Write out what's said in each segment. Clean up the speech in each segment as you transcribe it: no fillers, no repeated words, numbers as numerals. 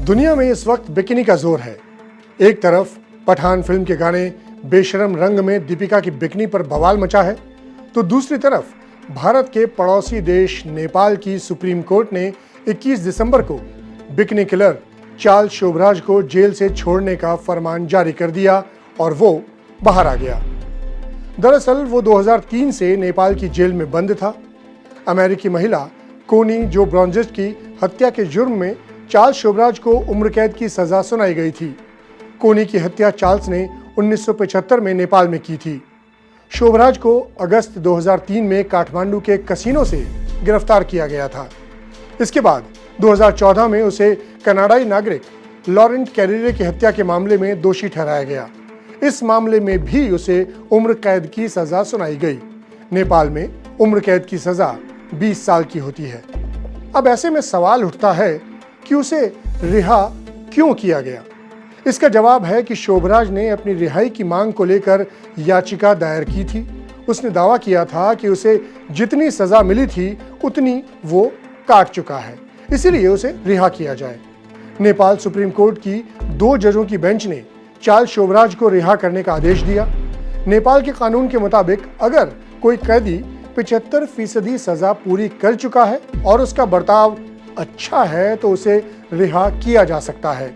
दुनिया में इस वक्त बिकिनी का जोर है। एक तरफ पठान फिल्म के गाने बेशरम रंग में दीपिका की बिकिनी पर बवाल मचा है, तो दूसरी तरफ भारत के पड़ोसी देश नेपाल की सुप्रीम कोर्ट ने 21 दिसंबर को बिकिनी किलर चार्ल्स शोभराज को जेल से छोड़ने का फरमान जारी कर दिया और वो बाहर आ गया। दरअसल वो 2003 से नेपाल की जेल में बंद था। अमेरिकी महिला कोनी जो ब्रॉन्जेस की हत्या के जुर्म में चार्ल्स शोभराज को उम्र कैद की सजा सुनाई गई थी। कोनी की हत्या चार्ल्स ने 1975 में नेपाल में की थी। शोभराज को अगस्त 2003 में काठमांडू के कसिनो से गिरफ्तार किया गया था। इसके बाद 2014 में उसे कनाडाई नागरिक लॉरेंट कैरिरे की हत्या के मामले में दोषी ठहराया गया। इस मामले में भी उसे उम्र कैद की सजा सुनाई गई। नेपाल में उम्र कैद की सजा 20 साल की होती है। अब ऐसे में सवाल उठता है कि उसे रिहा क्यों किया गया। इसका जवाब है कि शोभराज ने अपनी रिहाई की मांग को लेकर याचिका दायर की थी। उसने दावा किया था कि उसे जितनी सजा मिली थी उतनी वो काट चुका है, इसीलिए उसे रिहा किया जाए। नेपाल सुप्रीम कोर्ट की 2 जजों की बेंच ने चार्ल्स शोभराज को रिहा करने का आदेश दिया। नेपाल के कानून के मुताबिक अगर कोई कैदी 75% सजा पूरी कर चुका है और उसका बर्ताव अच्छा है तो उसे रिहा किया जा सकता है।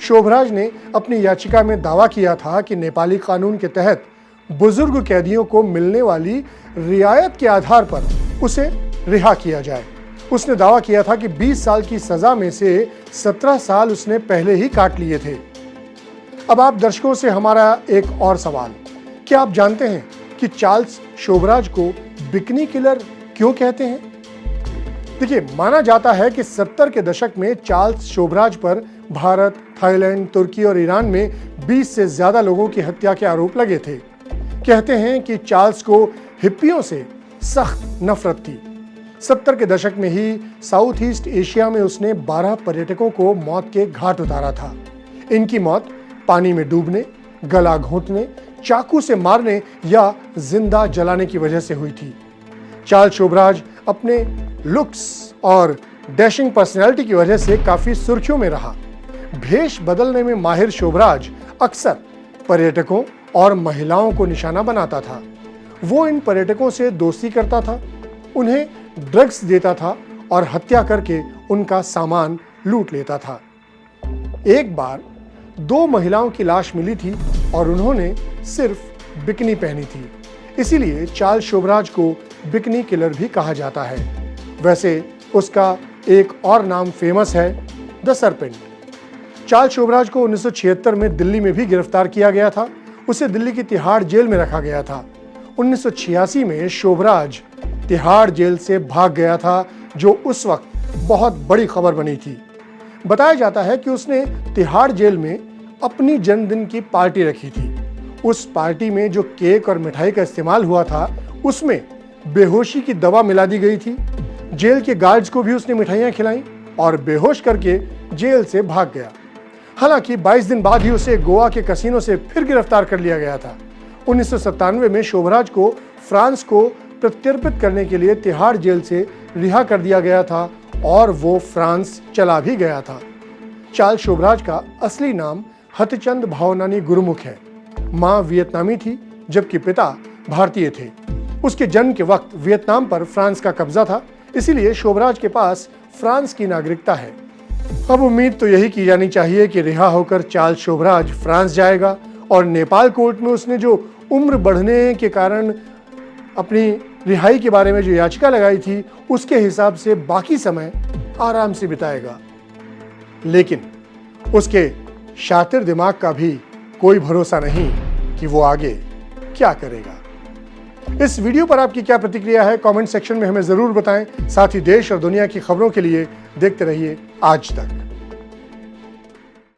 शोभराज ने अपनी याचिका में दावा किया था कि नेपाली कानून के तहत बुजुर्ग कैदियों को मिलने वाली रियायत के आधार पर उसे रिहा किया जाए। उसने दावा किया था कि 20 साल की सजा में से 17 साल उसने पहले ही काट लिए थे। अब आप दर्शकों से हमारा एक और सवाल, क्या आप जानते हैं कि चार्ल्स शोभराज को बिकिनी किलर क्यों कहते हैं? देखिए, माना जाता है कि 70 के दशक में चार्ल्स शोभराज पर भारत, थाईलैंड, तुर्की और ईरान में 20 से ज्यादा लोगों की हत्या के आरोप लगे थे। कहते हैं कि चार्ल्स को हिप्पियों से सख्त नफरत थी। 70 के दशक में ही साउथ ईस्ट एशिया में उसने 12 पर्यटकों को मौत के घाट उतारा था। इनकी मौत पानी में डूबने, गला घोंटने, चाकू से मारने या जिंदा जलाने की वजह से हुई थी। चार्ल्स शोभराज अपने लुक्स और डैशिंग पर्सनैलिटी की वजह से काफी सुर्खियों में रहा। भेष बदलने में माहिर शोभराज अक्सर पर्यटकों और महिलाओं को निशाना बनाता था। वो इन पर्यटकों से दोस्ती करता था, उन्हें ड्रग्स देता था और हत्या करके उनका सामान लूट लेता था। एक बार 2 महिलाओं की लाश मिली थी और उन्होंने सिर्फ बिकिनी पहनी थी, इसीलिए चार्ल्स शोभराज को बिकिनी किलर भी कहा जाता है। वैसे उसका एक और नाम फेमस है, द सरपेंट। चार्ल्स शोभराज को 1976 में दिल्ली में भी गिरफ्तार किया गया था। उसे दिल्ली की तिहाड़ जेल में रखा गया था। 1986 में शोभराज तिहाड़ जेल से भाग गया था, जो उस वक्त बहुत बड़ी खबर बनी थी। बताया जाता है कि उसने तिहाड़ जेल में अपनी जन्मदिन की पार्टी रखी थी। उस पार्टी में जो केक और मिठाई का इस्तेमाल हुआ था उसमें बेहोशी की दवा मिला दी गई थी। जेल के गार्ड्स को भी उसने मिठाइयां खिलाईं और बेहोश करके जेल से भाग गया। हालांकि 22 दिन बाद ही उसे गोवा के कसिनो से फिर गिरफ्तार कर लिया गया था। 1997 में शोभराज को फ्रांस को प्रत्यर्पित करने के लिए तिहाड़ जेल से रिहा कर दिया गया था और वो फ्रांस चला भी गया था। चार्ल्स शोभराज का असली नाम हतचंद भावनानी गुरुमुख है। मां वियतनामी थी जबकि पिता भारतीय थे। उसके जन्म के वक्त वियतनाम पर फ्रांस का कब्जा था, इसीलिए शोभराज के पास फ्रांस की नागरिकता है। अब उम्मीद तो यही की जानी चाहिए कि रिहा होकर चार्ल्स शोभराज फ्रांस जाएगा और नेपाल कोर्ट में उसने जो उम्र बढ़ने के कारण अपनी रिहाई के बारे में जो याचिका लगाई थी उसके हिसाब से बाकी समय आराम से बिताएगा। लेकिन उसके शातिर दिमाग का भी कोई भरोसा नहीं कि वो आगे क्या करेगा। इस वीडियो पर आपकी क्या प्रतिक्रिया है, कमेंट सेक्शन में हमें जरूर बताएं। साथ ही देश और दुनिया की खबरों के लिए देखते रहिए आज तक।